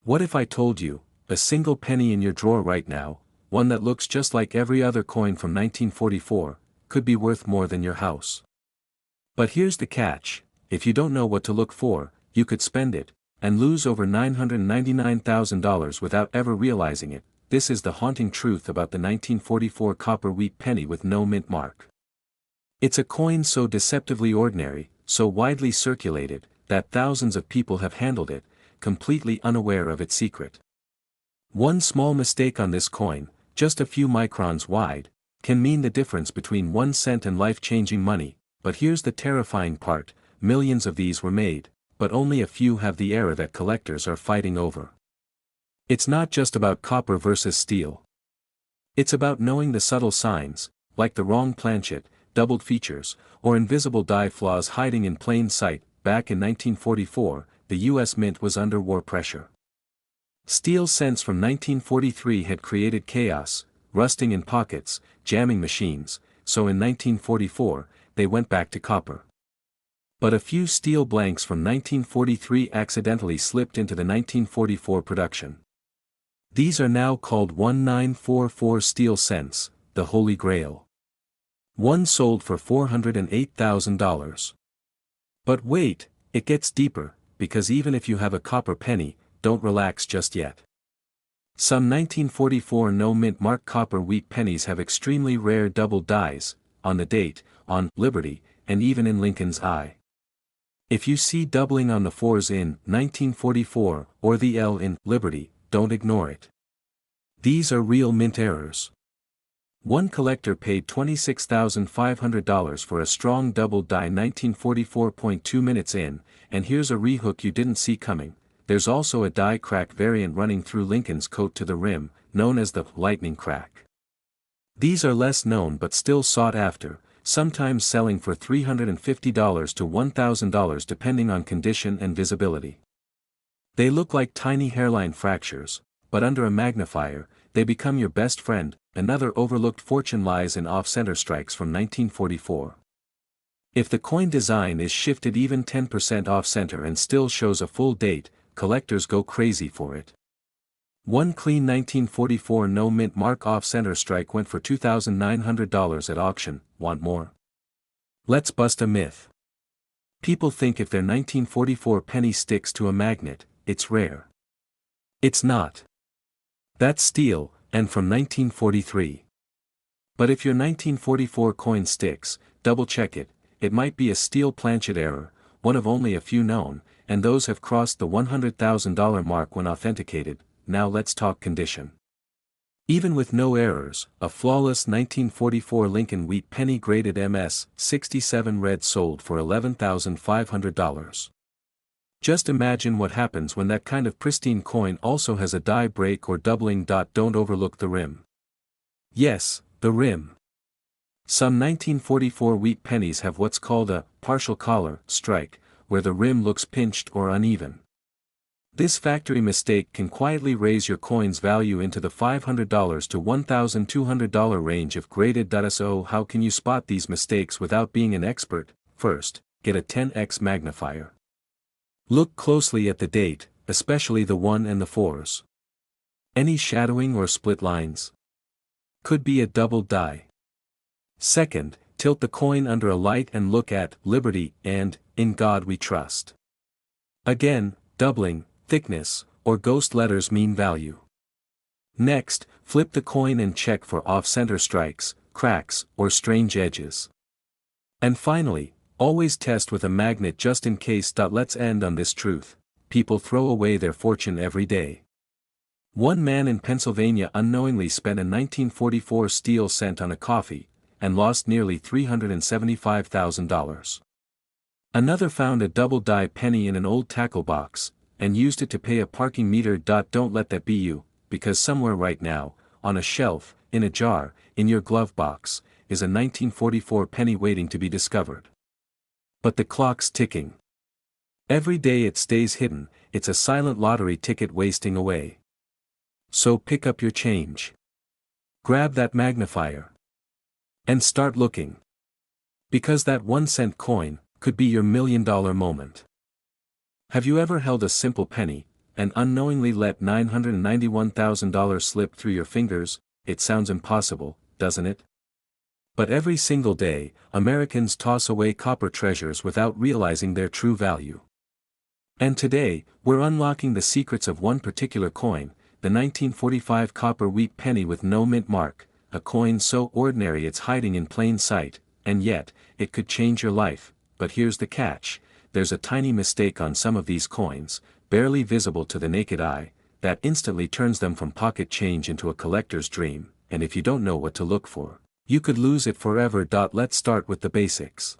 What if I told you, a single penny in your drawer right now, one that looks just like every other coin from 1944, could be worth more than your house? But here's the catch: if you don't know what to look for, you could spend it, and lose over $999,000 without ever realizing it. This is the haunting truth about the 1944 copper wheat penny with no mint mark. It's a coin so deceptively ordinary, so widely circulated, that thousands of people have handled it, completely unaware of its secret. One small mistake on this coin, just a few microns wide, can mean the difference between 1 cent and life-changing money. But here's the terrifying part: millions of these were made, but only a few have the era that collectors are fighting over. It's not just about copper versus steel. It's about knowing the subtle signs, like the wrong planchet, doubled features, or invisible die flaws hiding in plain sight. Back in 1944, the US Mint was under war pressure. Steel cents from 1943 had created chaos, rusting in pockets, jamming machines, so in 1944, they went back to copper. But a few steel blanks from 1943 accidentally slipped into the 1944 production. These are now called 1944 steel cents, the Holy Grail. One sold for $408,000. But wait, it gets deeper, because even if you have a copper penny, don't relax just yet. Some 1944 no-mint mark copper wheat pennies have extremely rare double dies, on the date, on Liberty, and even in Lincoln's eye. If you see doubling on the 4s in 1944, or the L in Liberty, don't ignore it. These are real mint errors. One collector paid $26,500 for a strong double die 1944.2 minutes in, and here's a rehook you didn't see coming. There's also a die crack variant running through Lincoln's coat to the rim, known as the lightning crack. These are less known but still sought after, sometimes selling for $350 to $1,000 depending on condition and visibility. They look like tiny hairline fractures, but under a magnifier, they become your best friend. Another overlooked fortune lies in off-center strikes from 1944. If the coin design is shifted even 10% off-center and still shows a full date, collectors go crazy for it. One clean 1944 no-mint mark off-center strike went for $2,900 at auction. Want more? Let's bust a myth. People think if their 1944 penny sticks to a magnet, it's rare. It's not. That's steel, and from 1943. But if your 1944 coin sticks, double-check it. It might be a steel planchet error, one of only a few known, and those have crossed the $100,000 mark when authenticated. Now let's talk condition. Even with no errors, a flawless 1944 Lincoln wheat penny graded MS 67 red sold for $11,500. Just imagine what happens when that kind of pristine coin also has a die break or doubling. Don't overlook the rim. Yes, the rim. Some 1944 wheat pennies have what's called a partial collar strike, where the rim looks pinched or uneven. This factory mistake can quietly raise your coin's value into the $500 to $1,200 range if graded. So how can you spot these mistakes without being an expert? First, get a 10x magnifier. Look closely at the date, especially the 1 and the 4s. Any shadowing or split lines? Could be a double die. Second, tilt the coin under a light and look at Liberty and In God We Trust. Again, doubling, thickness, or ghost letters mean value. Next, flip the coin and check for off-center strikes, cracks, or strange edges. And finally, always test with a magnet just in case. Let's end on this truth: people throw away their fortune every day. One man in Pennsylvania unknowingly spent a 1944 steel cent on a coffee, and lost nearly $375,000. Another found a double die penny in an old tackle box, and used it to pay a parking meter. Don't let that be you, because somewhere right now, on a shelf, in a jar, in your glove box, is a 1944 penny waiting to be discovered. But the clock's ticking. Every day it stays hidden, it's a silent lottery ticket wasting away. So pick up your change. Grab that magnifier. And start looking. Because that 1-cent coin could be your $1 million moment. Have you ever held a simple penny, and unknowingly let $991,000 slip through your fingers? It sounds impossible, doesn't it? But every single day, Americans toss away copper treasures without realizing their true value. And today, we're unlocking the secrets of one particular coin, the 1945 copper wheat penny with no mint mark, a coin so ordinary it's hiding in plain sight, and yet, it could change your life. But here's the catch: there's a tiny mistake on some of these coins, barely visible to the naked eye, that instantly turns them from pocket change into a collector's dream, and if you don't know what to look for, you could lose it forever. Let's start with the basics.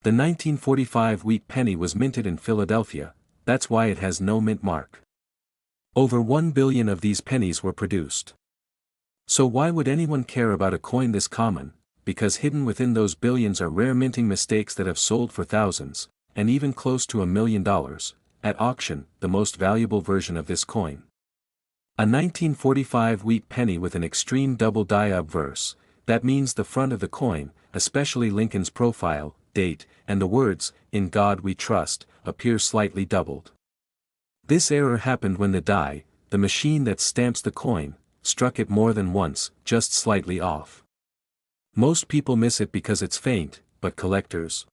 The 1945 wheat penny was minted in Philadelphia, that's why it has no mint mark. Over 1 billion of these pennies were produced. So why would anyone care about a coin this common? Because hidden within those billions are rare minting mistakes that have sold for thousands, and even close to $1 million, at auction, the most valuable version of this coin. A 1945 wheat penny with an extreme double die obverse, that means the front of the coin, especially Lincoln's profile, date, and the words, "In God We Trust," appear slightly doubled. This error happened when the die, the machine that stamps the coin, struck it more than once, just slightly off. Most people miss it because it's faint, but collectors,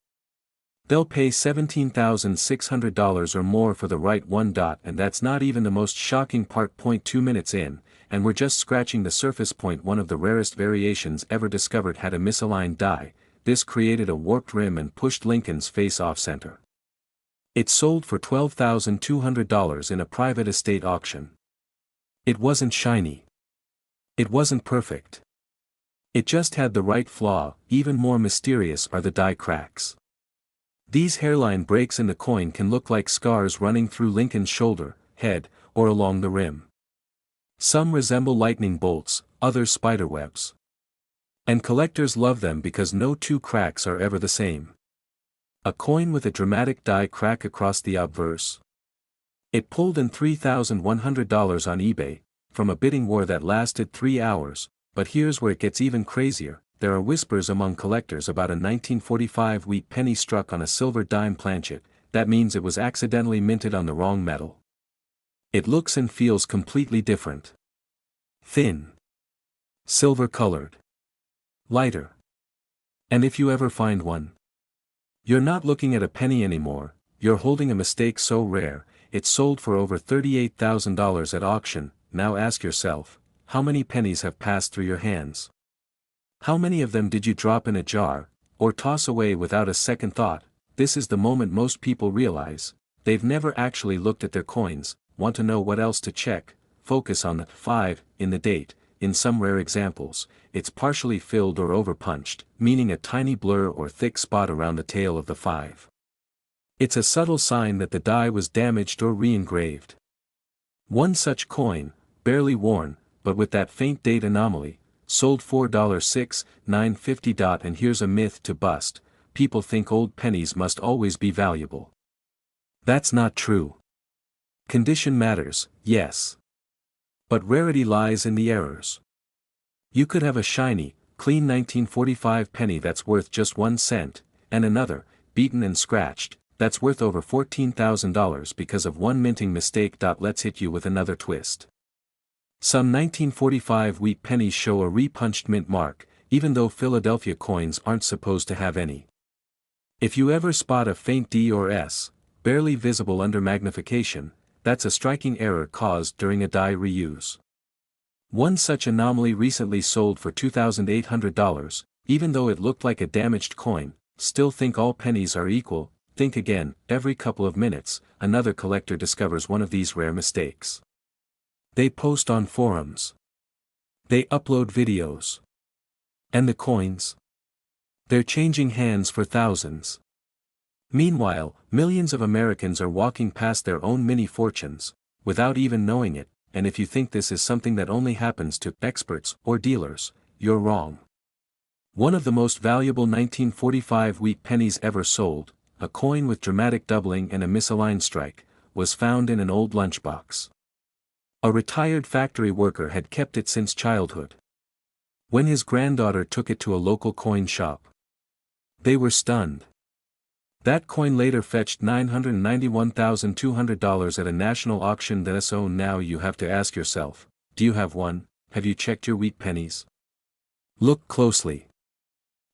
they'll pay $17,600 or more for the right one. And that's not even the most shocking part. 2 minutes in, and we're just scratching the surface. One of the rarest variations ever discovered had a misaligned die. This created a warped rim and pushed Lincoln's face off-center. It sold for $12,200 in a private estate auction. It wasn't shiny. It wasn't perfect. It just had the right flaw. Even more mysterious are the die cracks. These hairline breaks in the coin can look like scars running through Lincoln's shoulder, head, or along the rim. Some resemble lightning bolts, others spiderwebs. And collectors love them because no two cracks are ever the same. A coin with a dramatic die crack across the obverse. It pulled in $3,100 on eBay, from a bidding war that lasted 3 hours, but here's where it gets even crazier. There are whispers among collectors about a 1945 wheat penny struck on a silver dime planchet. That means it was accidentally minted on the wrong metal. It looks and feels completely different. Thin. Silver-colored. Lighter. And if you ever find one, you're not looking at a penny anymore, you're holding a mistake so rare, it sold for over $38,000 at auction. Now ask yourself, how many pennies have passed through your hands? How many of them did you drop in a jar, or toss away without a second thought? This is the moment most people realize they've never actually looked at their coins. Want to know what else to check? Focus on the 5 in the date. In some rare examples, it's partially filled or overpunched, meaning a tiny blur or thick spot around the tail of the 5. It's a subtle sign that the die was damaged or re-engraved. One such coin, barely worn, but with that faint date anomaly, sold $4,695. And here's a myth to bust: people think old pennies must always be valuable. That's not true. Condition matters, yes. But rarity lies in the errors. You could have a shiny, clean 1945 penny that's worth just 1 cent, and another, beaten and scratched, that's worth over $14,000 because of one minting mistake. Let's hit you with another twist. Some 1945 wheat pennies show a re-punched mint mark, even though Philadelphia coins aren't supposed to have any. If you ever spot a faint D or S, barely visible under magnification, that's a striking error caused during a die reuse. One such anomaly recently sold for $2,800, even though it looked like a damaged coin. Still think all pennies are equal? Think again. Every couple of minutes, another collector discovers one of these rare mistakes. They post on forums. They upload videos. And the coins? They're changing hands for thousands. Meanwhile, millions of Americans are walking past their own mini fortunes, without even knowing it. And if you think this is something that only happens to experts or dealers, you're wrong. One of the most valuable 1945 wheat pennies ever sold, a coin with dramatic doubling and a misaligned strike, was found in an old lunchbox. A retired factory worker had kept it since childhood. When his granddaughter took it to a local coin shop, they were stunned. That coin later fetched $991,200 at a national auction. So now you have to ask yourself, do you have one? Have you checked your wheat pennies? Look closely.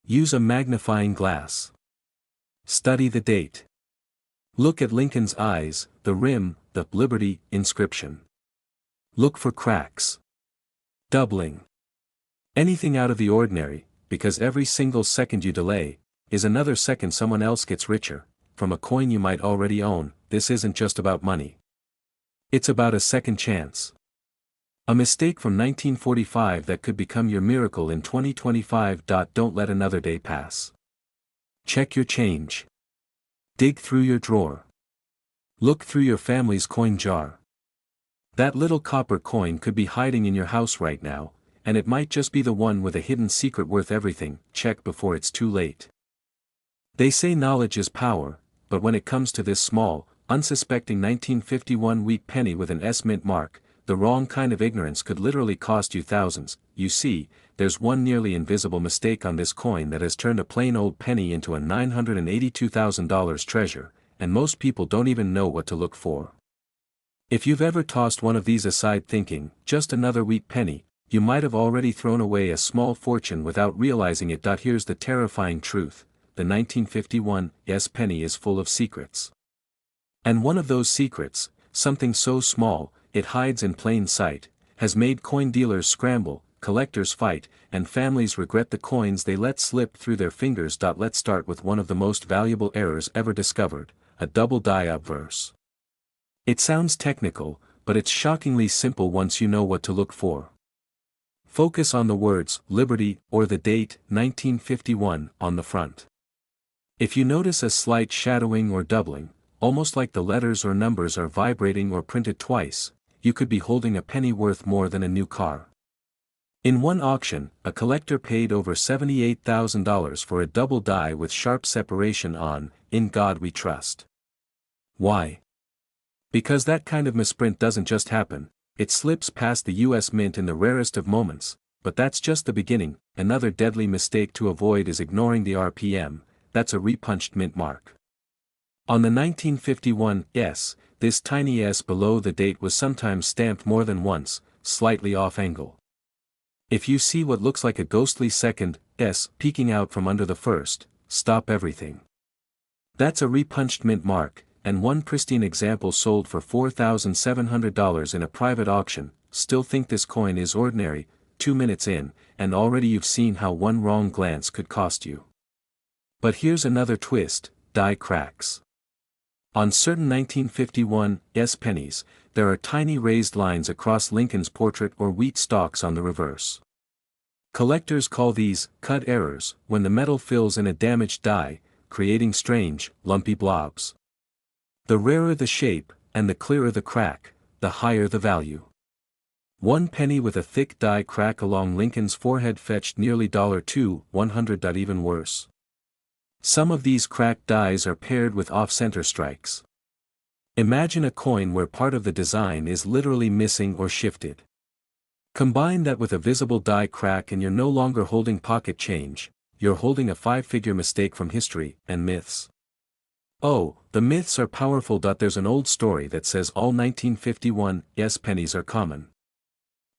Use a magnifying glass. Study the date. Look at Lincoln's eyes, the rim, the Liberty inscription. Look for cracks. Doubling. Anything out of the ordinary, because every single second you delay is another second someone else gets richer from a coin you might already own. This isn't just about money. It's about a second chance. A mistake from 1945 that could become your miracle in 2025. Don't let another day pass. Check your change. Dig through your drawer. Look through your family's coin jar. That little copper coin could be hiding in your house right now, and it might just be the one with a hidden secret worth everything. Check before it's too late. They say knowledge is power, but when it comes to this small, unsuspecting 1951 wheat penny with an S mint mark, the wrong kind of ignorance could literally cost you thousands. You see, there's one nearly invisible mistake on this coin that has turned a plain old penny into a $982,000 treasure, and most people don't even know what to look for. If you've ever tossed one of these aside thinking, just another wheat penny, you might have already thrown away a small fortune without realizing it. Here's the terrifying truth: the 1951 S penny is full of secrets. And one of those secrets, something so small it hides in plain sight, has made coin dealers scramble, collectors fight, and families regret the coins they let slip through their fingers. Let's start with one of the most valuable errors ever discovered: a double die obverse. It sounds technical, but it's shockingly simple once you know what to look for. Focus on the words Liberty or the date 1951 on the front. If you notice a slight shadowing or doubling, almost like the letters or numbers are vibrating or printed twice, you could be holding a penny worth more than a new car. In one auction, a collector paid over $78,000 for a double die with sharp separation on "In God We Trust." Why? Because that kind of misprint doesn't just happen, it slips past the US Mint in the rarest of moments. But that's just the beginning. Another deadly mistake to avoid is ignoring the RPM. That's a repunched mint mark. On the 1951 S, this tiny S below the date was sometimes stamped more than once, slightly off angle. If you see what looks like a ghostly second S peeking out from under the first, stop everything. That's a repunched mint mark, and one pristine example sold for $4,700 in a private auction. Still think this coin is ordinary? 2 minutes in, and already you've seen how one wrong glance could cost you. But here's another twist: die cracks. On certain 1951 S pennies, there are tiny raised lines across Lincoln's portrait or wheat stalks on the reverse. Collectors call these cut errors when the metal fills in a damaged die, creating strange, lumpy blobs. The rarer the shape, and the clearer the crack, the higher the value. One penny with a thick die crack along Lincoln's forehead fetched nearly $2,100. Even worse. Some of these cracked dies are paired with off-center strikes. Imagine a coin where part of the design is literally missing or shifted. Combine that with a visible die crack and you're no longer holding pocket change, you're holding a 5-figure mistake from history and myths. Oh, the myths are powerful. There's an old story that says all 1951 S pennies are common.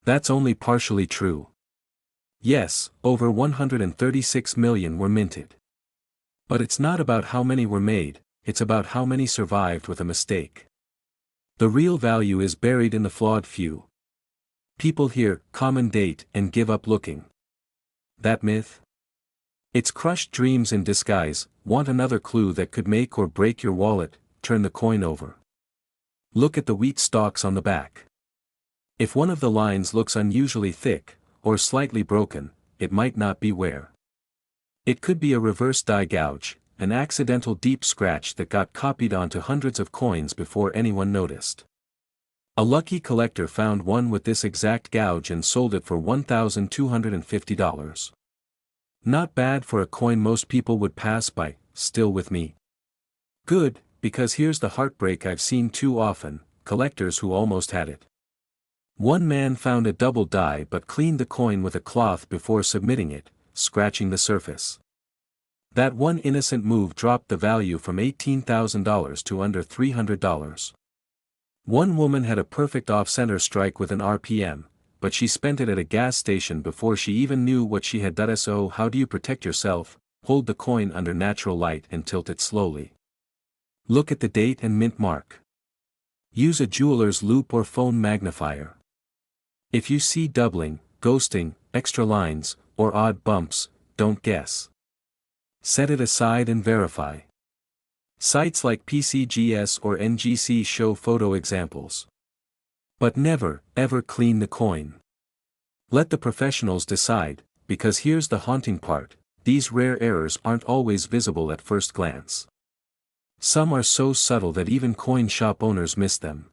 That's only partially true. Yes, over 136 million were minted. But it's not about how many were made, it's about how many survived with a mistake. The real value is buried in the flawed few. People hear common date and give up looking. That myth? It's crushed dreams in disguise. Want another clue that could make or break your wallet? Turn the coin over. Look at the wheat stalks on the back. If one of the lines looks unusually thick, or slightly broken, it might not be wear. It could be a reverse die gouge, an accidental deep scratch that got copied onto hundreds of coins before anyone noticed. A lucky collector found one with this exact gouge and sold it for $1,250. Not bad for a coin most people would pass by. Still with me? Good, because here's the heartbreak I've seen too often: collectors who almost had it. One man found a double die but cleaned the coin with a cloth before submitting it, scratching the surface. That one innocent move dropped the value from $18,000 to under $300. One woman had a perfect off-center strike with an RPM, but she spent it at a gas station before she even knew what she had done. So how do you protect yourself? Hold the coin under natural light and tilt it slowly. Look at the date and mint mark. Use a jeweler's loupe or phone magnifier. If you see doubling, ghosting, extra lines, or odd bumps, don't guess. Set it aside and verify. Sites like PCGS or NGC show photo examples. But never, ever clean the coin. Let the professionals decide, because here's the haunting part, these rare errors aren't always visible at first glance. Some are so subtle that even coin shop owners miss them.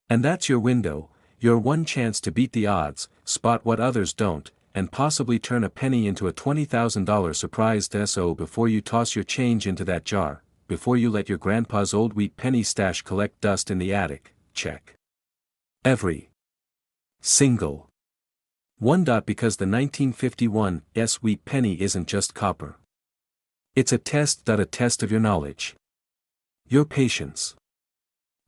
And that's your window, your one chance to beat the odds, spot what others don't, and possibly turn a penny into a $20,000 surprise. So before you toss your change into that jar, before you let your grandpa's old wheat penny stash collect dust in the attic, check every single one. Because the 1951 wheat penny isn't just copper. It's a test of your knowledge, your patience,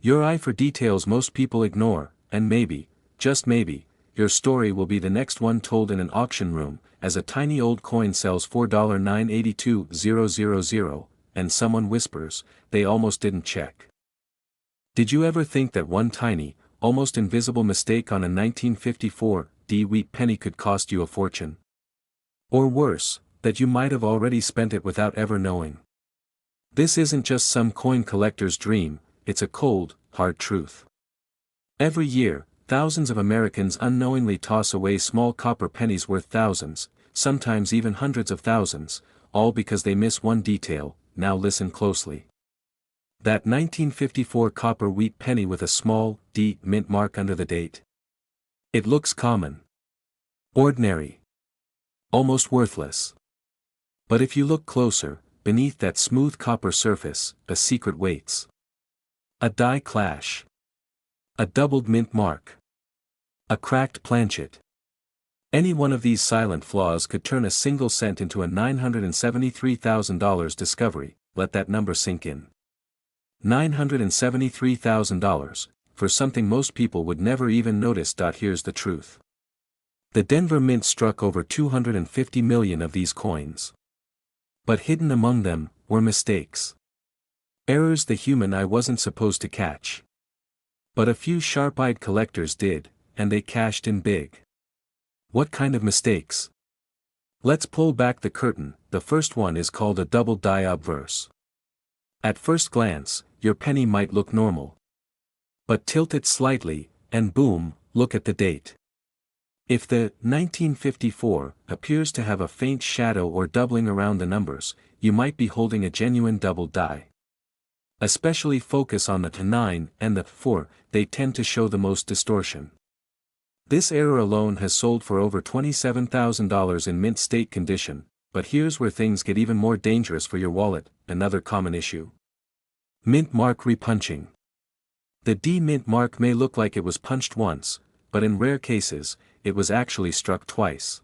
your eye for details most people ignore, and maybe, just maybe, your story will be the next one told in an auction room, as a tiny old coin sells for $982,000, and someone whispers, they almost didn't check. Did you ever think that one tiny, almost invisible mistake on a 1954 wheat penny could cost you a fortune? Or worse, that you might have already spent it without ever knowing? This isn't just some coin collector's dream, it's a cold, hard truth. Every year, thousands of Americans unknowingly toss away small copper pennies worth thousands, sometimes even hundreds of thousands, all because they miss one detail. Now listen closely. That 1954 copper wheat penny with a small D mint mark under the date. It looks common, ordinary, almost worthless. But if you look closer, beneath that smooth copper surface, a secret waits. A die clash. A doubled mint mark. A cracked planchet. Any one of these silent flaws could turn a single cent into a $973,000 discovery. Let that number sink in. $973,000, for something most people would never even notice. Here's the truth. The Denver Mint struck over 250 million of these coins. But hidden among them were mistakes. Errors the human eye wasn't supposed to catch. But a few sharp-eyed collectors did, and they cashed in big. What kind of mistakes? Let's pull back the curtain. The first one is called a double die obverse. At first glance, your penny might look normal. But tilt it slightly, and boom, look at the date. If the 1954 appears to have a faint shadow or doubling around the numbers, you might be holding a genuine double die. Especially focus on the 9 and the 4, they tend to show the most distortion. This error alone has sold for over $27,000 in mint state condition, but here's where things get even more dangerous for your wallet. Another common issue. Mint mark repunching. The D mint mark may look like it was punched once, but in rare cases, it was actually struck twice.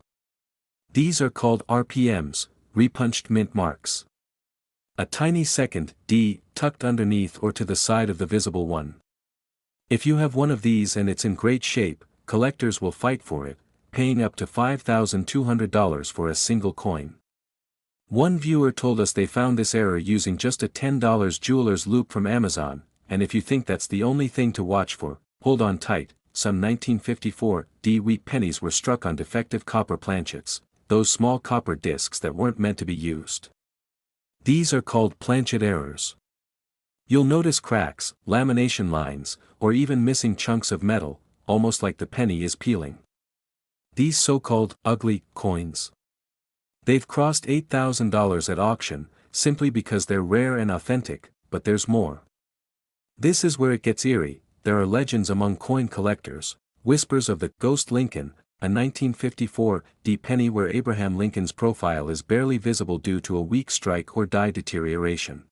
These are called RPMs, repunched mint marks. A tiny second D tucked underneath or to the side of the visible one. If you have one of these and it's in great shape, collectors will fight for it, paying up to $5,200 for a single coin. One viewer told us they found this error using just a $10 jeweler's loupe from Amazon, and if you think that's the only thing to watch for, hold on tight. Some 1954 wheat pennies were struck on defective copper planchets, those small copper discs that weren't meant to be used. These are called planchet errors. You'll notice cracks, lamination lines, or even missing chunks of metal, almost like the penny is peeling. These so-called ugly coins. They've crossed $8,000 at auction, simply because they're rare and authentic, but there's more. This is where it gets eerie. There are legends among coin collectors, whispers of the Ghost Lincoln, a 1954 penny where Abraham Lincoln's profile is barely visible due to a weak strike or die deterioration.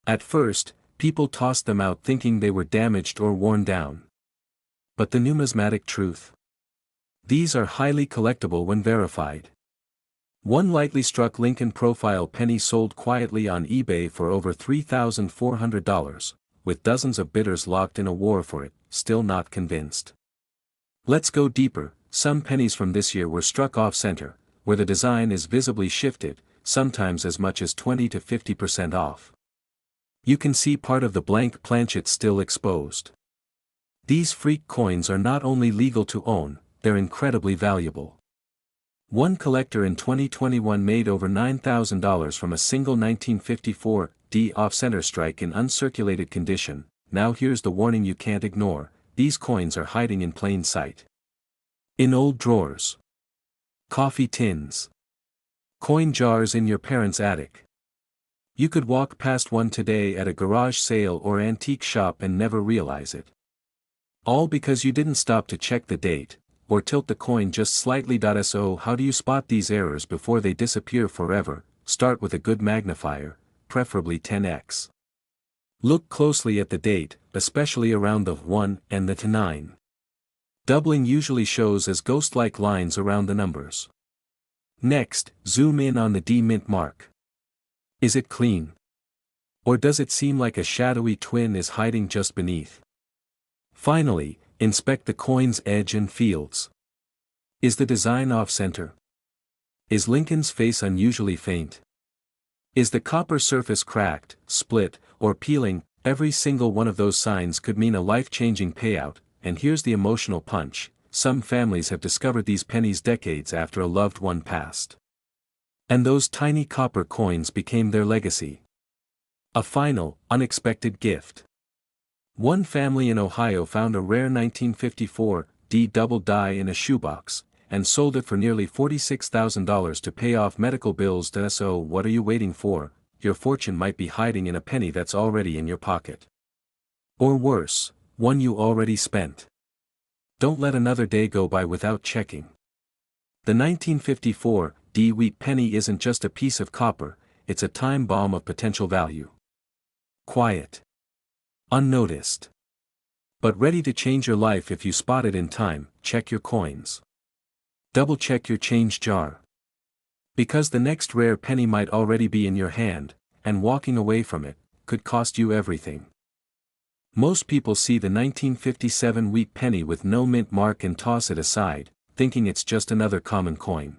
At first, people tossed them out thinking they were damaged or worn down. But the numismatic truth? These are highly collectible when verified. One lightly struck Lincoln profile penny sold quietly on eBay for over $3,400, with dozens of bidders locked in a war for it, still not convinced. Let's go deeper. Some pennies from this year were struck off-center, where the design is visibly shifted, sometimes as much as 20 to 50% off. You can see part of the blank planchet still exposed. These freak coins are not only legal to own, they're incredibly valuable. One collector in 2021 made over $9,000 from a single 1954 D off-center strike in uncirculated condition. Now here's the warning you can't ignore: these coins are hiding in plain sight. In old drawers, coffee tins, coin jars in your parents' attic. You could walk past one today at a garage sale or antique shop and never realize it. All because you didn't stop to check the date, or tilt the coin just slightly. So how do you spot these errors before they disappear forever? Start with a good magnifier, preferably 10x. Look closely at the date, especially around the 1 and the 9. Doubling usually shows as ghost-like lines around the numbers. Next, zoom in on the D mint mark. Is it clean? Or does it seem like a shadowy twin is hiding just beneath? Finally, inspect the coin's edge and fields. Is the design off-center? Is Lincoln's face unusually faint? Is the copper surface cracked, split, or peeling? Every single one of those signs could mean a life-changing payout. And here's the emotional punch: some families have discovered these pennies decades after a loved one passed. And those tiny copper coins became their legacy. A final, unexpected gift. One family in Ohio found a rare 1954 D double die in a shoebox, and sold it for nearly $46,000 to pay off medical bills. So what are you waiting for? Your fortune might be hiding in a penny that's already in your pocket. Or worse, one you already spent. Don't let another day go by without checking. The 1954 D wheat penny isn't just a piece of copper, it's a time bomb of potential value. Quiet, unnoticed, but ready to change your life if you spot it in time. Check your coins. Double-check your change jar. Because the next rare penny might already be in your hand, and walking away from it could cost you everything. Most people see the 1957 wheat penny with no mint mark and toss it aside, thinking it's just another common coin.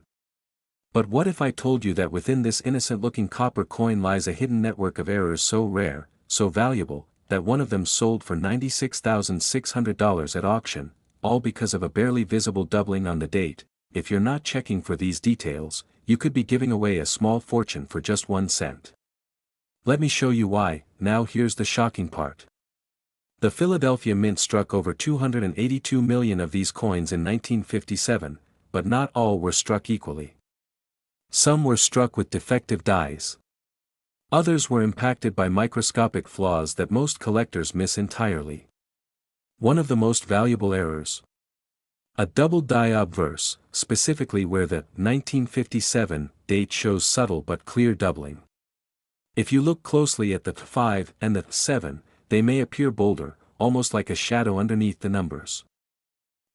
But what if I told you that within this innocent-looking copper coin lies a hidden network of errors so rare, so valuable, that one of them sold for $96,600 at auction, all because of a barely visible doubling on the date? If you're not checking for these details, you could be giving away a small fortune for just 1 cent. Let me show you why. Now here's the shocking part. The Philadelphia Mint struck over 282 million of these coins in 1957, but not all were struck equally. Some were struck with defective dies. Others were impacted by microscopic flaws that most collectors miss entirely. One of the most valuable errors: a double die obverse, specifically where the 1957 date shows subtle but clear doubling. If you look closely at the 5 and the 7, they may appear bolder, almost like a shadow underneath the numbers.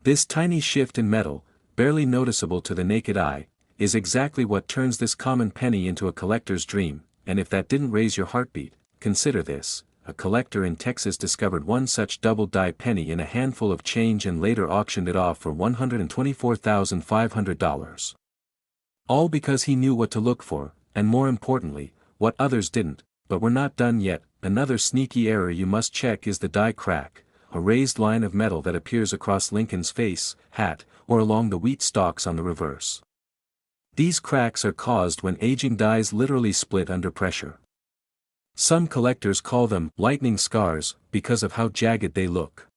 This tiny shift in metal, barely noticeable to the naked eye, is exactly what turns this common penny into a collector's dream. And if that didn't raise your heartbeat, consider this: a collector in Texas discovered one such double die penny in a handful of change and later auctioned it off for $124,500. All because he knew what to look for, and more importantly, what others didn't. But we're not done yet. Another sneaky error you must check is the die crack, a raised line of metal that appears across Lincoln's face, hat, or along the wheat stalks on the reverse. These cracks are caused when aging dies literally split under pressure. Some collectors call them lightning scars because of how jagged they look.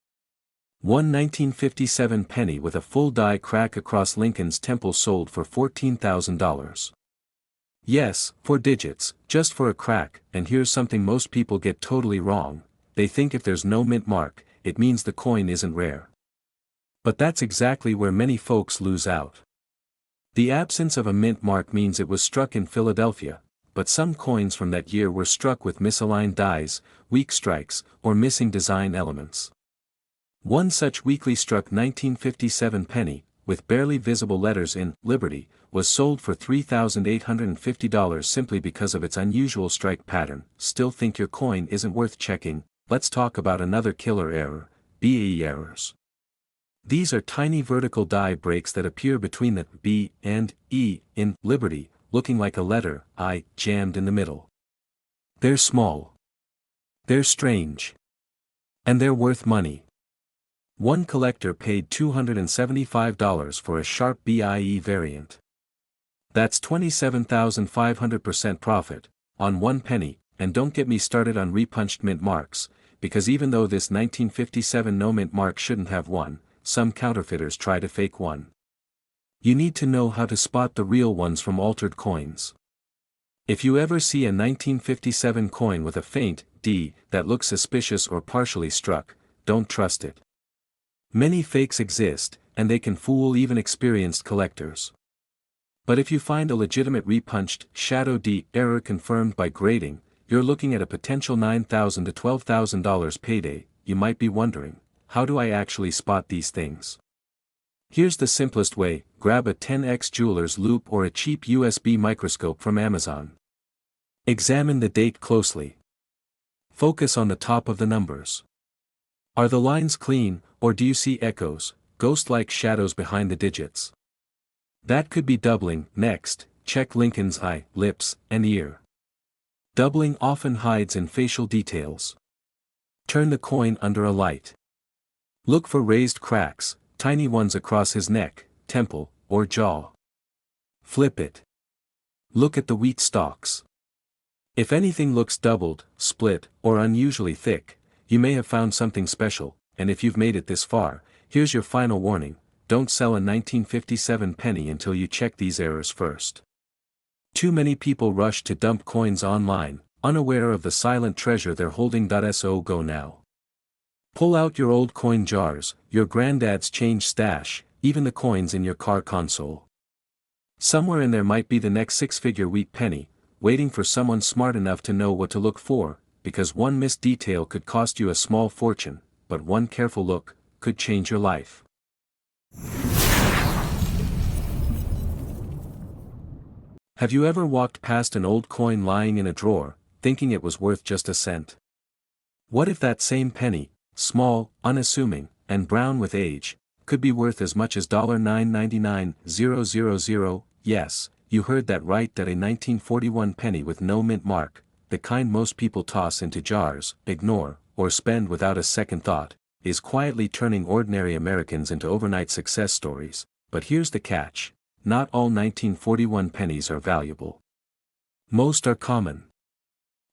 One 1957 penny with a full die crack across Lincoln's temple sold for $14,000. Yes, 4 digits, just for a crack. And here's something most people get totally wrong: they think if there's no mint mark, it means the coin isn't rare. But that's exactly where many folks lose out. The absence of a mint mark means it was struck in Philadelphia, but some coins from that year were struck with misaligned dies, weak strikes, or missing design elements. One such weakly struck 1957 penny, with barely visible letters in Liberty, was sold for $3,850 simply because of its unusual strike pattern. Still think your coin isn't worth checking? Let's talk about another killer error, BE errors. These are tiny vertical die breaks that appear between the B and E in Liberty, looking like a letter I jammed in the middle. They're small. They're strange. And they're worth money. One collector paid $275 for a sharp BIE variant. That's 27,500% profit, on one penny, and don't get me started on repunched mint marks, because even though this 1957 no mint mark shouldn't have one, some counterfeiters try to fake one. You need to know how to spot the real ones from altered coins. If you ever see a 1957 coin with a faint D that looks suspicious or partially struck, don't trust it. Many fakes exist, and they can fool even experienced collectors. But if you find a legitimate repunched shadow D error confirmed by grading, you're looking at a potential $9,000 to $12,000 payday. You might be wondering, how do I actually spot these things? Here's the simplest way: grab a 10x jeweler's loupe or a cheap USB microscope from Amazon. Examine the date closely. Focus on the top of the numbers. Are the lines clean, or do you see echoes, ghost-like shadows behind the digits? That could be doubling. Next, check Lincoln's eye, lips, and ear. Doubling often hides in facial details. Turn the coin under a light. Look for raised cracks, tiny ones across his neck, temple, or jaw. Flip it. Look at the wheat stalks. If anything looks doubled, split, or unusually thick, you may have found something special. And if you've made it this far, here's your final warning: don't sell a 1957 penny until you check these errors first. Too many people rush to dump coins online, unaware of the silent treasure they're holding. So go now. Pull out your old coin jars, your granddad's change stash, even the coins in your car console. Somewhere in there might be the next six-figure wheat penny, waiting for someone smart enough to know what to look for, because one missed detail could cost you a small fortune, but one careful look could change your life. Have you ever walked past an old coin lying in a drawer, thinking it was worth just a cent? What if that same penny, small, unassuming, and brown with age, could be worth as much as $999,000? Yes, you heard that right, that a 1941 penny with no mint mark, the kind most people toss into jars, ignore, or spend without a second thought, is quietly turning ordinary Americans into overnight success stories. But here's the catch: not all 1941 pennies are valuable. Most are common.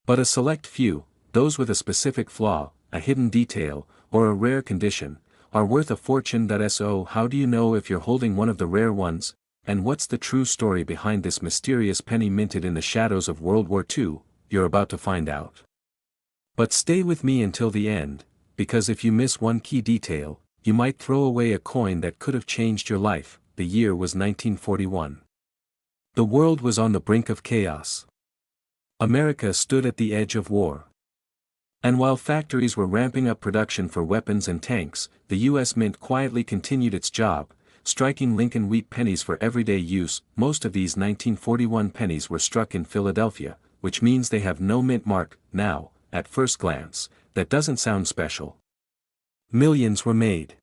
But a select few, those with a specific flaw, a hidden detail, or a rare condition, are worth a fortune. So how do you know if you're holding one of the rare ones? And what's the true story behind this mysterious penny minted in the shadows of World War II? You're about to find out. But stay with me until the end, because if you miss one key detail, you might throw away a coin that could have changed your life. The year was 1941. The world was on the brink of chaos. America stood at the edge of war. And while factories were ramping up production for weapons and tanks, the U.S. Mint quietly continued its job, striking Lincoln wheat pennies for everyday use. Most of these 1941 pennies were struck in Philadelphia, which means they have no mint mark. Now, at first glance, that doesn't sound special. Millions were made.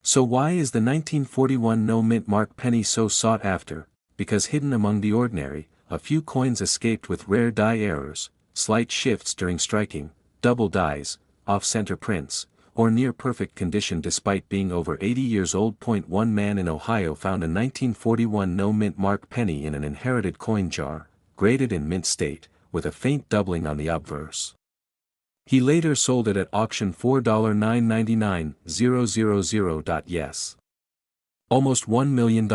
So why is the 1941 no mint mark penny so sought after? Because hidden among the ordinary, a few coins escaped with rare die errors, slight shifts during striking, double dies, off-center prints, or near-perfect condition despite being over 80 years old. One man in Ohio found a 1941 no mint mark penny in an inherited coin jar, graded in mint state, with a faint doubling on the obverse. He later sold it at auction for $999,000. Yes. Almost $1 million.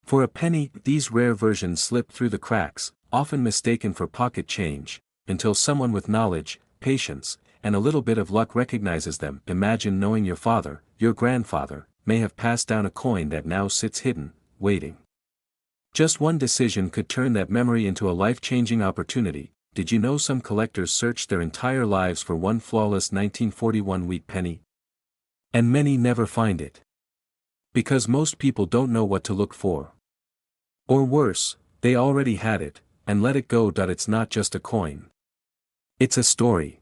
For a penny, these rare versions slip through the cracks, often mistaken for pocket change, until someone with knowledge, patience, and a little bit of luck recognizes them. Imagine knowing your father, your grandfather, may have passed down a coin that now sits hidden, waiting. Just one decision could turn that memory into a life-changing opportunity. Did you know some collectors search their entire lives for one flawless 1941 wheat penny? And many never find it. Because most people don't know what to look for. Or worse, they already had it, and let it go. It's not just a coin. It's a story.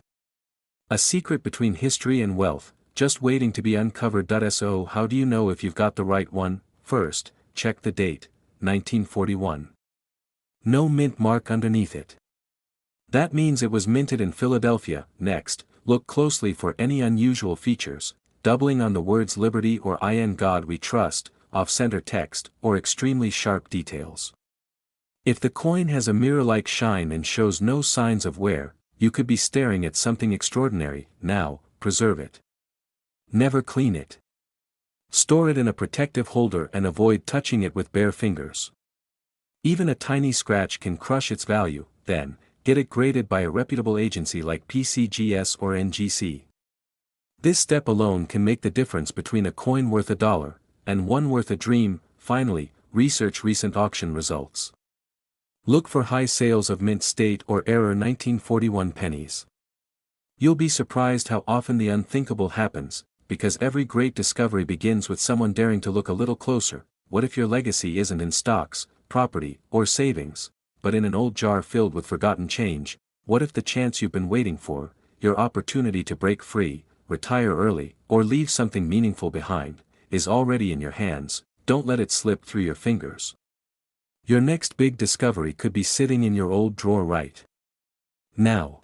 A secret between history and wealth, just waiting to be uncovered. So how do you know if you've got the right one? First, check the date, 1941. No mint mark underneath it. That means it was minted in Philadelphia. Next, look closely for any unusual features, doubling on the words Liberty or In God We Trust, off-center text, or extremely sharp details. If the coin has a mirror-like shine and shows no signs of wear, you could be staring at something extraordinary. Now, preserve it. Never clean it. Store it in a protective holder and avoid touching it with bare fingers. Even a tiny scratch can crush its value. Then, get it graded by a reputable agency like PCGS or NGC. This step alone can make the difference between a coin worth $1 and one worth a dream. Finally, research recent auction results. Look for high sales of mint state or error 1941 pennies. You'll be surprised how often the unthinkable happens, because every great discovery begins with someone daring to look a little closer. What if your legacy isn't in stocks, property, or savings, but in an old jar filled with forgotten change? What if the chance you've been waiting for, your opportunity to break free, retire early, or leave something meaningful behind, is already in your hands? Don't let it slip through your fingers. Your next big discovery could be sitting in your old drawer right now.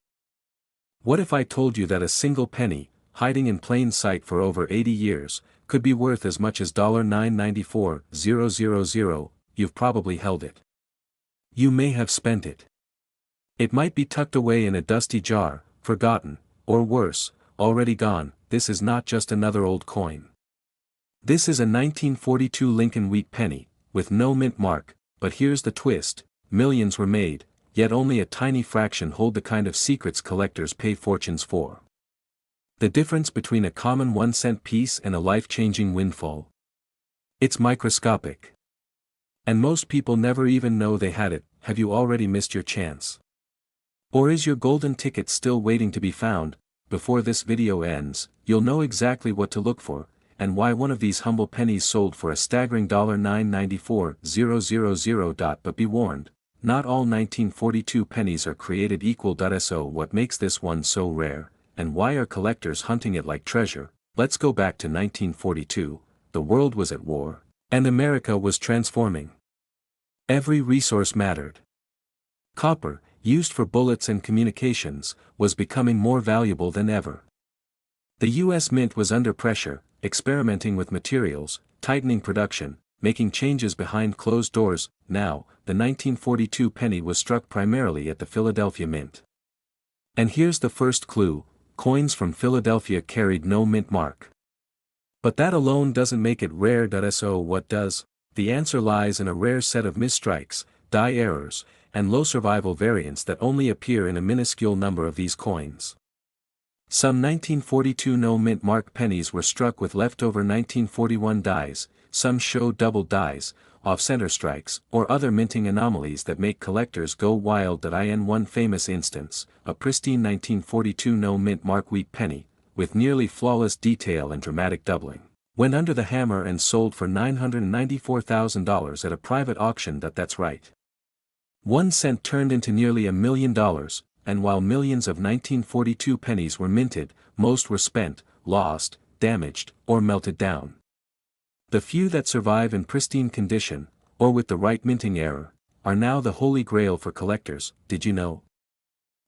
What if I told you that a single penny, hiding in plain sight for over 80 years, could be worth as much as $994,000? You've probably held it. You may have spent it. It might be tucked away in a dusty jar, forgotten, or worse, already gone. This is not just another old coin. This is a 1942 Lincoln wheat penny, with no mint mark. But here's the twist: millions were made, yet only a tiny fraction hold the kind of secrets collectors pay fortunes for. The difference between a common 1-cent piece and a life-changing windfall. It's microscopic. And most people never even know they had it. Have you already missed your chance? Or is your golden ticket still waiting to be found? Before this video ends, you'll know exactly what to look for, and why one of these humble pennies sold for a staggering $994,000. But be warned, not all 1942 pennies are created equal. So what makes this one so rare, and why are collectors hunting it like treasure? Let's go back to 1942, the world was at war, and America was transforming. Every resource mattered. Copper, used for bullets and communications, was becoming more valuable than ever. The U.S. Mint was under pressure, experimenting with materials, tightening production, making changes behind closed doors. Now, the 1942 penny was struck primarily at the Philadelphia Mint. And here's the first clue: coins from Philadelphia carried no mint mark. But that alone doesn't make it rare. So what does? The answer lies in a rare set of misstrikes, die errors, and low survival variants that only appear in a minuscule number of these coins. Some 1942 no mint mark pennies were struck with leftover 1941 dies, some show double dies, off-center strikes, or other minting anomalies that make collectors go wild. In one famous instance, a pristine 1942 no mint mark wheat penny, with nearly flawless detail and dramatic doubling, went under the hammer and sold for $994,000 at a private auction. That's right. 1 cent turned into nearly $1 million. And while millions of 1942 pennies were minted, most were spent, lost, damaged, or melted down. The few that survive in pristine condition, or with the right minting error, are now the holy grail for collectors. Did you know?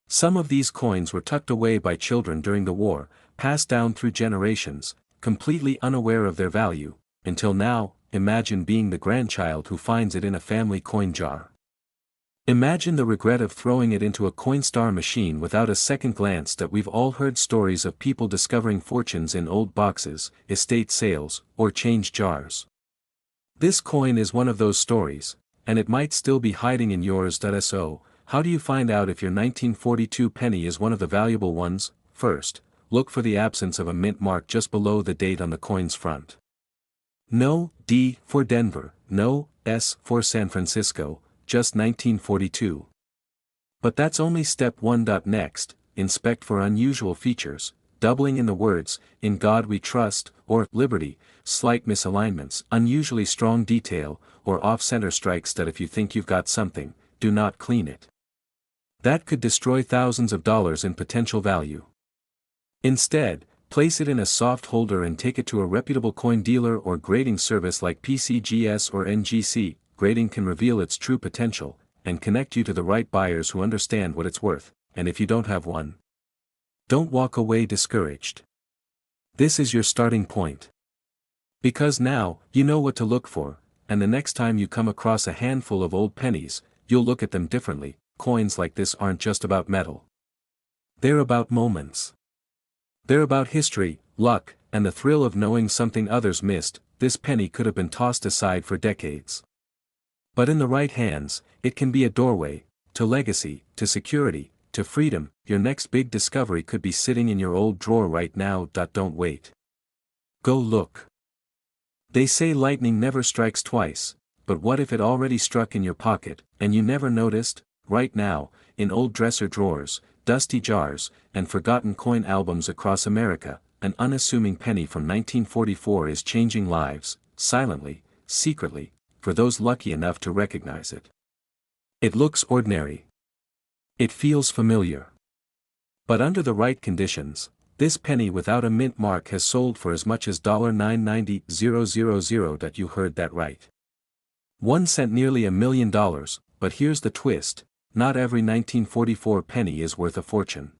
Some of these coins were tucked away by children during the war, passed down through generations, completely unaware of their value, until now. Imagine being the grandchild who finds it in a family coin jar. Imagine the regret of throwing it into a Coinstar machine without a second glance. We've all heard stories of people discovering fortunes in old boxes, estate sales, or change jars. This coin is one of those stories, and it might still be hiding in yours. So, how do you find out if your 1942 penny is one of the valuable ones? First, look for the absence of a mint mark just below the date on the coin's front. No D for Denver, no S for San Francisco, just 1942. But that's only step 1. Next, inspect for unusual features. doubling in the words, "In God We Trust," or "Liberty," slight misalignments, unusually strong detail, or off-center strikes that if you think you've got something, do not clean it. That could destroy thousands of dollars in potential value. Instead, place it in a soft holder and take it to a reputable coin dealer or grading service like PCGS or NGC. Grading can reveal its true potential, and connect you to the right buyers who understand what it's worth, and if you don't have one, don't walk away discouraged. This is your starting point. Because now, you know what to look for, and the next time you come across a handful of old pennies, you'll look at them differently. Coins like this aren't just about metal. They're about moments. They're about history, luck, and the thrill of knowing something others missed. This penny could have been tossed aside for decades. But in the right hands, it can be a doorway, to legacy, to security, to freedom. Your next big discovery could be sitting in your old drawer right now. Don't wait. Go look. They say lightning never strikes twice, but what if it already struck in your pocket, and you never noticed? Right now, in old dresser drawers, dusty jars, and forgotten coin albums across America, an unassuming penny from 1944 is changing lives, silently, secretly, for those lucky enough to recognize it. It looks ordinary. It feels familiar. But under the right conditions, this penny without a mint mark has sold for as much as $990,000. You heard that right. 1 cent, nearly $1 million, but here's the twist. Not every 1944 penny is worth a fortune.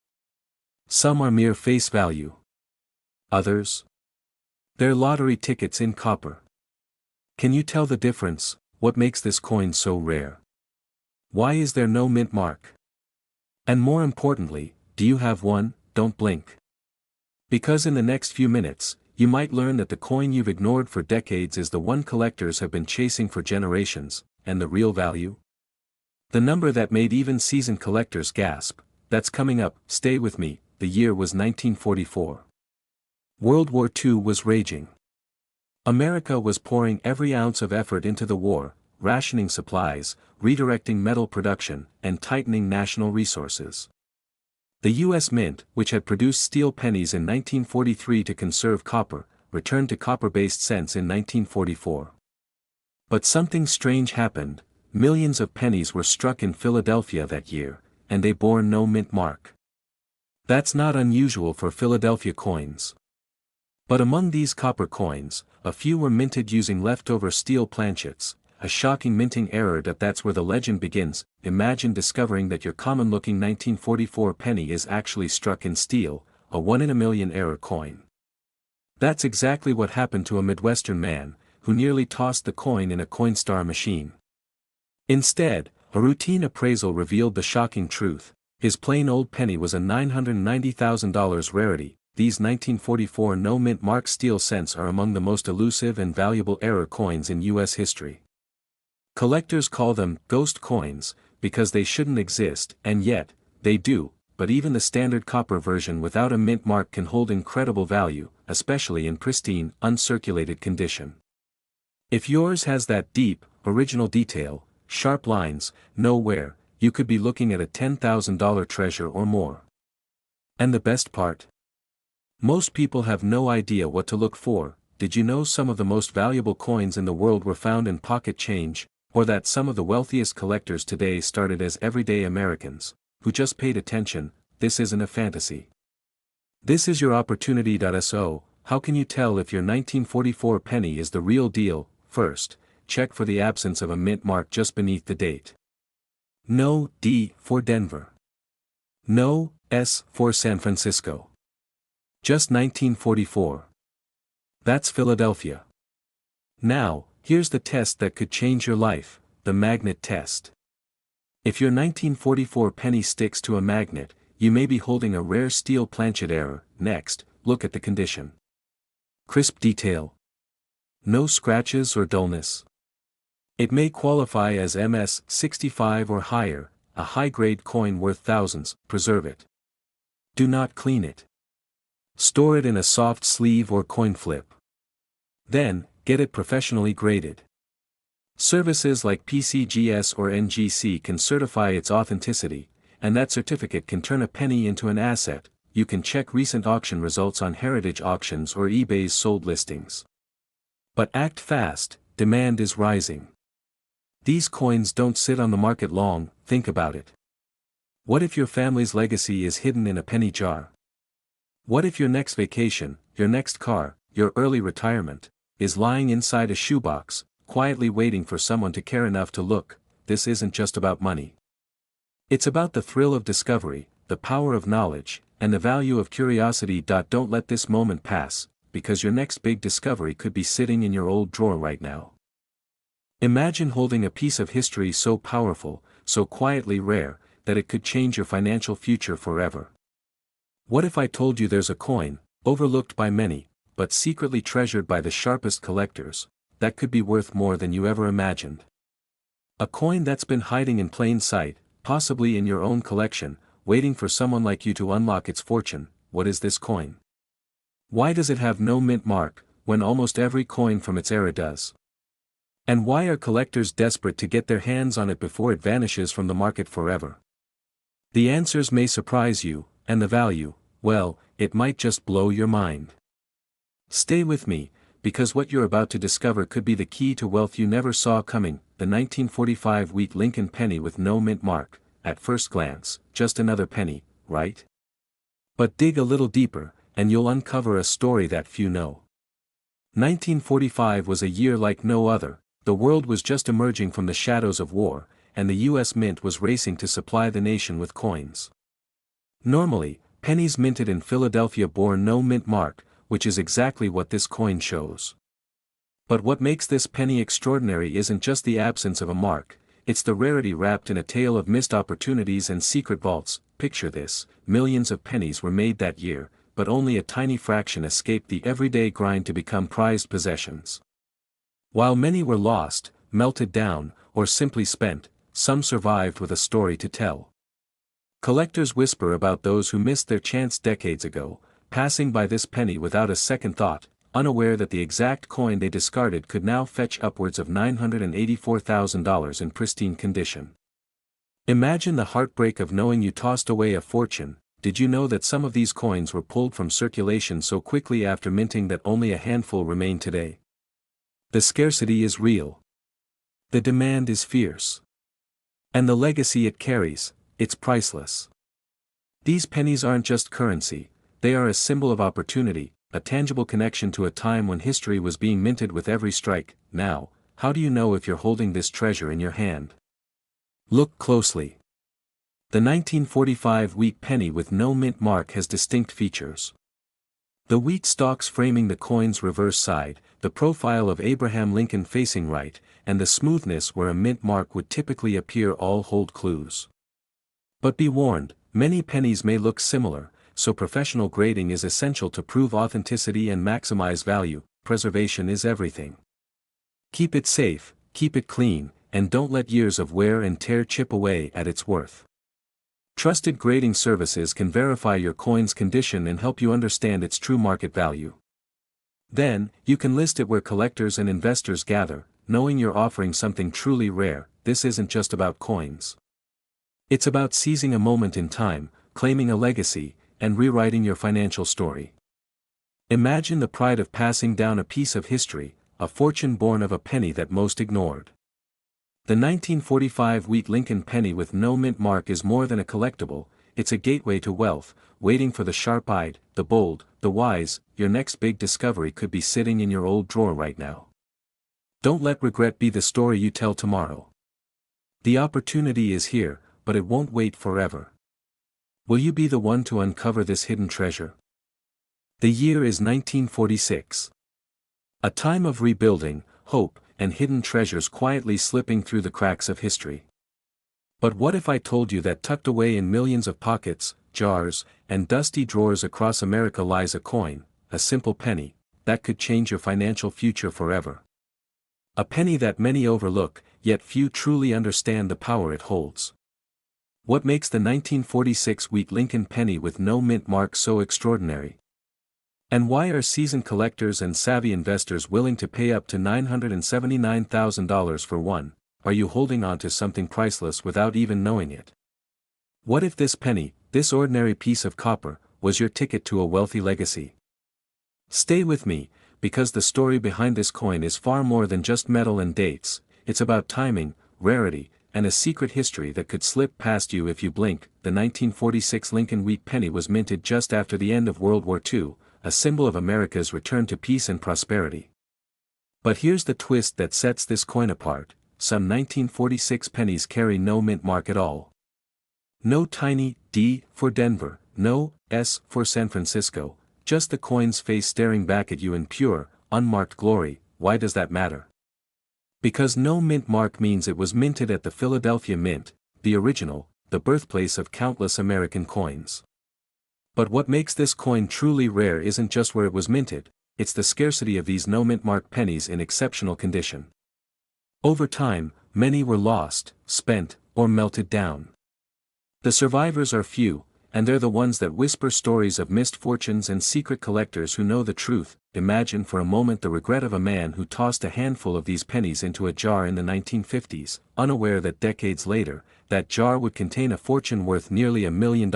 Some are mere face value. Others? They're lottery tickets in copper. Can you tell the difference? What makes this coin so rare? Why is there no mint mark? And more importantly, do you have one? Don't blink. Because in the next few minutes, you might learn that the coin you've ignored for decades is the one collectors have been chasing for generations, and the real value? The number that made even seasoned collectors gasp, that's coming up. Stay with me. The year was 1944. World War II was raging. America was pouring every ounce of effort into the war, rationing supplies, redirecting metal production, and tightening national resources. The U.S. Mint, which had produced steel pennies in 1943 to conserve copper, returned to copper-based cents in 1944. But something strange happened. Millions of pennies were struck in Philadelphia that year, and they bore no mint mark. That's not unusual for Philadelphia coins. But among these copper coins, a few were minted using leftover steel planchets, a shocking minting error. That's where the legend begins. Imagine discovering that your common-looking 1944 penny is actually struck in steel, a 1 in a million error coin. That's exactly what happened to a Midwestern man, who nearly tossed the coin in a Coinstar machine. Instead, a routine appraisal revealed the shocking truth. His plain old penny was a $990,000 rarity. These 1944 no-mint mark steel cents are among the most elusive and valuable error coins in U.S. history. Collectors call them ghost coins, because they shouldn't exist, and yet, they do. But even the standard copper version without a mint mark can hold incredible value, especially in pristine, uncirculated condition. If yours has that deep, original detail, sharp lines, no wear, you could be looking at a $10,000 treasure or more. And the best part? Most people have no idea what to look for. Did you know some of the most valuable coins in the world were found in pocket change, or that some of the wealthiest collectors today started as everyday Americans, who just paid attention? This isn't a fantasy. This is your opportunity. So, how can you tell if your 1944 penny is the real deal? First, check for the absence of a mint mark just beneath the date. No D for Denver. No S for San Francisco. Just 1944. That's Philadelphia. Now, here's the test that could change your life, the magnet test. If your 1944 penny sticks to a magnet, you may be holding a rare steel planchet error. Next, look at the condition. Crisp detail. No scratches or dullness. It may qualify as MS 65 or higher, a high-grade coin worth thousands. Preserve it. Do not clean it. Store it in a soft sleeve or coin flip. Then, get it professionally graded. Services like PCGS or NGC can certify its authenticity, and that certificate can turn a penny into an asset. you can check recent auction results on heritage auctions or eBay's sold listings. But act fast, demand is rising. These coins don't sit on the market long, think about it. What if your family's legacy is hidden in a penny jar? What if your next vacation, your next car, your early retirement, is lying inside a shoebox, quietly waiting for someone to care enough to look? This isn't just about money. It's about the thrill of discovery, the power of knowledge, and the value of curiosity. Don't let this moment pass, because your next big discovery could be sitting in your old drawer right now. Imagine holding a piece of history so powerful, so quietly rare, that it could change your financial future forever. What if I told you there's a coin, overlooked by many, but secretly treasured by the sharpest collectors, that could be worth more than you ever imagined? A coin that's been hiding in plain sight, possibly in your own collection, waiting for someone like you to unlock its fortune. What is this coin? Why does it have no mint mark, when almost every coin from its era does? And why are collectors desperate to get their hands on it before it vanishes from the market forever? The answers may surprise you, and the value, well, it might just blow your mind. Stay with me, because what you're about to discover could be the key to wealth you never saw coming. The 1945 wheat Lincoln penny with no mint mark, at first glance, just another penny, right? But dig a little deeper, and you'll uncover a story that few know. 1945 was a year like no other. The world was just emerging from the shadows of war, and the U.S. Mint was racing to supply the nation with coins. Normally, pennies minted in Philadelphia bore no mint mark, which is exactly what this coin shows. But what makes this penny extraordinary isn't just the absence of a mark, it's the rarity wrapped in a tale of missed opportunities and secret vaults. Picture this: millions of pennies were made that year, but only a tiny fraction escaped the everyday grind to become prized possessions. While many were lost, melted down, or simply spent, some survived with a story to tell. Collectors whisper about those who missed their chance decades ago, passing by this penny without a second thought, unaware that the exact coin they discarded could now fetch upwards of $984,000 in pristine condition. Imagine the heartbreak of knowing you tossed away a fortune. Did you know that some of these coins were pulled from circulation so quickly after minting that only a handful remain today? The scarcity is real. The demand is fierce. And the legacy it carries, it's priceless. These pennies aren't just currency, they are a symbol of opportunity, a tangible connection to a time when history was being minted with every strike. Now, how do you know if you're holding this treasure in your hand? Look closely. The 1945 wheat penny with no mint mark has distinct features. The wheat stalks framing the coin's reverse side, the profile of Abraham Lincoln facing right, and the smoothness where a mint mark would typically appear all hold clues. But be warned, many pennies may look similar, so professional grading is essential to prove authenticity and maximize value. Preservation is everything. Keep it safe, keep it clean, and don't let years of wear and tear chip away at its worth. Trusted grading services can verify your coin's condition and help you understand its true market value. Then, you can list it where collectors and investors gather, knowing you're offering something truly rare. This isn't just about coins. It's about seizing a moment in time, claiming a legacy, and rewriting your financial story. Imagine the pride of passing down a piece of history, a fortune born of a penny that most ignored. The 1945 wheat Lincoln penny with no mint mark is more than a collectible, it's a gateway to wealth, waiting for the sharp-eyed, the bold, the wise. Your next big discovery could be sitting in your old drawer right now. Don't let regret be the story you tell tomorrow. The opportunity is here, but it won't wait forever. Will you be the one to uncover this hidden treasure? The year is 1946. A time of rebuilding, hope, and hidden treasures quietly slipping through the cracks of history. But what if I told you that tucked away in millions of pockets, jars, and dusty drawers across America lies a coin, a simple penny, that could change your financial future forever? A penny that many overlook, yet few truly understand the power it holds. What makes the 1946 wheat Lincoln penny with no mint mark so extraordinary? And why are seasoned collectors and savvy investors willing to pay up to $979,000 for one? Are you holding on to something priceless without even knowing it? What if this penny, this ordinary piece of copper, was your ticket to a wealthy legacy. Stay with me, because the story behind this coin is far more than just metal and dates. It's about timing, rarity, and a secret history that could slip past you if you blink. The 1946 Lincoln wheat penny was minted just after the end of World War II, a symbol of America's return to peace and prosperity. But here's the twist that sets this coin apart: some 1946 pennies carry no mint mark at all. No tiny D for Denver, no S for San Francisco, just the coin's face staring back at you in pure, unmarked glory. Why does that matter? Because no mint mark means it was minted at the Philadelphia Mint, the original, the birthplace of countless American coins. But what makes this coin truly rare isn't just where it was minted, it's the scarcity of these no mint mark pennies in exceptional condition. Over time, many were lost, spent, or melted down. The survivors are few, and they're the ones that whisper stories of missed fortunes and secret collectors who know the truth. Imagine for a moment the regret of a man who tossed a handful of these pennies into a jar in the 1950s, unaware that decades later, that jar would contain a fortune worth nearly $1 million.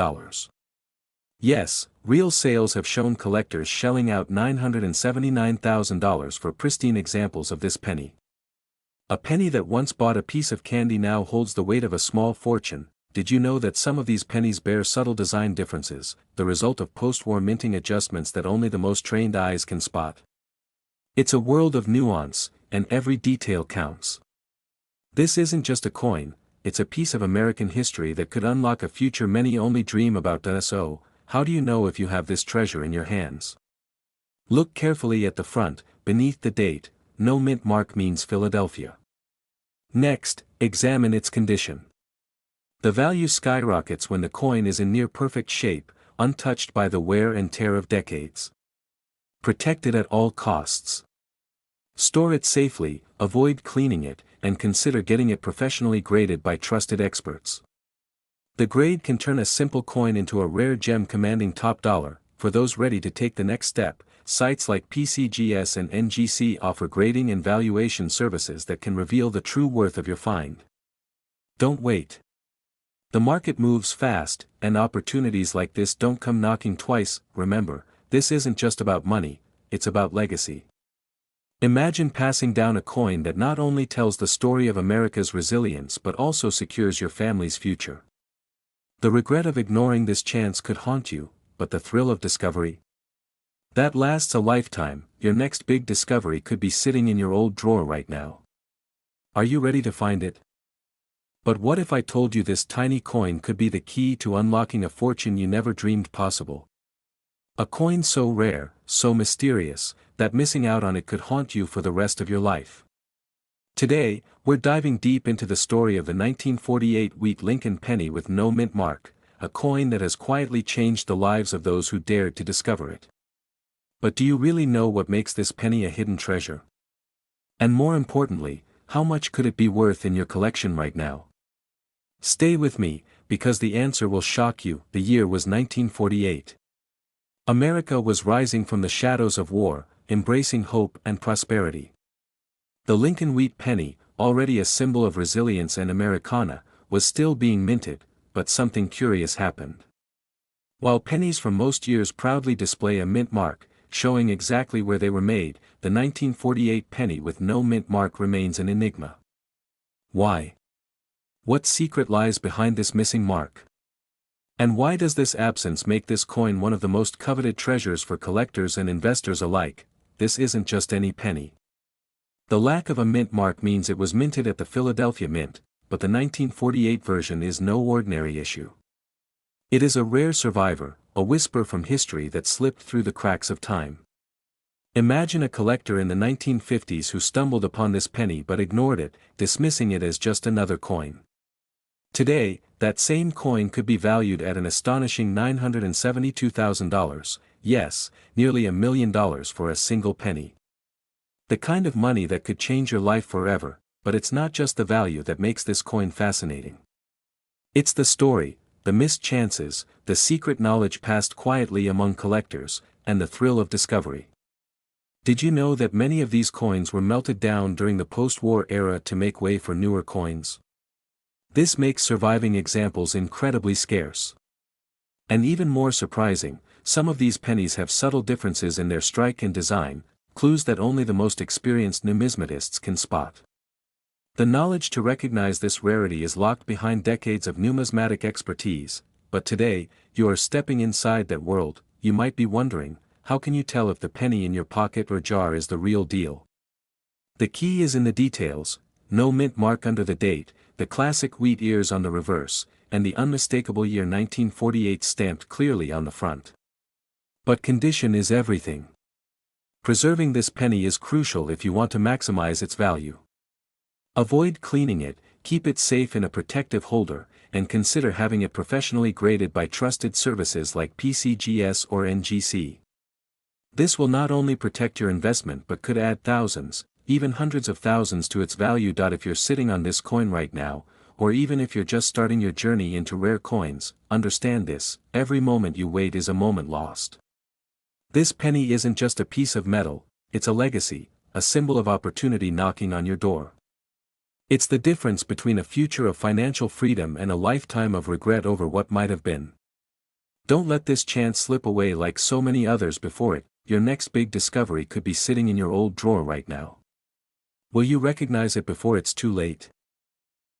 Yes, real sales have shown collectors shelling out $979,000 for pristine examples of this penny. A penny that once bought a piece of candy now holds the weight of a small fortune. Did you know that some of these pennies bear subtle design differences, the result of post-war minting adjustments that only the most trained eyes can spot? It's a world of nuance, and every detail counts. This isn't just a coin, it's a piece of American history that could unlock a future many only dream about. So, how do you know if you have this treasure in your hands? Look carefully at the front. Beneath the date, no mint mark means Philadelphia. Next, examine its condition. The value skyrockets when the coin is in near perfect shape, untouched by the wear and tear of decades. Protect it at all costs. Store it safely, avoid cleaning it, and consider getting it professionally graded by trusted experts. The grade can turn a simple coin into a rare gem commanding top dollar. For those ready to take the next step, sites like PCGS and NGC offer grading and valuation services that can reveal the true worth of your find. Don't wait. The market moves fast, and opportunities like this don't come knocking twice. Remember, this isn't just about money, it's about legacy. Imagine passing down a coin that not only tells the story of America's resilience but also secures your family's future. The regret of ignoring this chance could haunt you, but the thrill of discovery? That lasts a lifetime. Your next big discovery could be sitting in your old drawer right now. Are you ready to find it? But what if I told you this tiny coin could be the key to unlocking a fortune you never dreamed possible? A coin so rare, so mysterious, that missing out on it could haunt you for the rest of your life. Today, we're diving deep into the story of the 1948 wheat Lincoln penny with no mint mark, a coin that has quietly changed the lives of those who dared to discover it. But do you really know what makes this penny a hidden treasure? And more importantly, how much could it be worth in your collection right now? Stay with me, because the answer will shock you. The year was 1948. America was rising from the shadows of war, embracing hope and prosperity. The Lincoln wheat penny, already a symbol of resilience and Americana, was still being minted, but something curious happened. While pennies from most years proudly display a mint mark, showing exactly where they were made, the 1948 penny with no mint mark remains an enigma. Why? What secret lies behind this missing mark? And why does this absence make this coin one of the most coveted treasures for collectors and investors alike? This isn't just any penny. The lack of a mint mark means it was minted at the Philadelphia Mint, but the 1948 version is no ordinary issue. It is a rare survivor, a whisper from history that slipped through the cracks of time. Imagine a collector in the 1950s who stumbled upon this penny but ignored it, dismissing it as just another coin. Today, that same coin could be valued at an astonishing $972,000, yes, nearly $1 million for a single penny. The kind of money that could change your life forever. But it's not just the value that makes this coin fascinating. It's the story, the missed chances, the secret knowledge passed quietly among collectors, and the thrill of discovery. Did you know that many of these coins were melted down during the post-war era to make way for newer coins? This makes surviving examples incredibly scarce. And even more surprising, Some of these pennies have subtle differences in their strike and design, clues that only the most experienced numismatists can spot. The knowledge to recognize this rarity is locked behind decades of numismatic expertise, but today, you are stepping inside that world. You might be wondering, how can you tell if the penny in your pocket or jar is the real deal? The key is in the details: no mint mark under the date, the classic wheat ears on the reverse, and the unmistakable year 1948 stamped clearly on the front. But condition is everything. Preserving this penny is crucial if you want to maximize its value. Avoid cleaning it, keep it safe in a protective holder, and consider having it professionally graded by trusted services like PCGS or NGC. This will not only protect your investment but could add thousands, even hundreds of thousands to its value. If you're sitting on this coin right now, or even if you're just starting your journey into rare coins, understand this: every moment you wait is a moment lost. This penny isn't just a piece of metal, it's a legacy, a symbol of opportunity knocking on your door. It's the difference between a future of financial freedom and a lifetime of regret over what might have been. Don't let this chance slip away like so many others before it. Your next big discovery could be sitting in your old drawer right now. Will you recognize it before it's too late?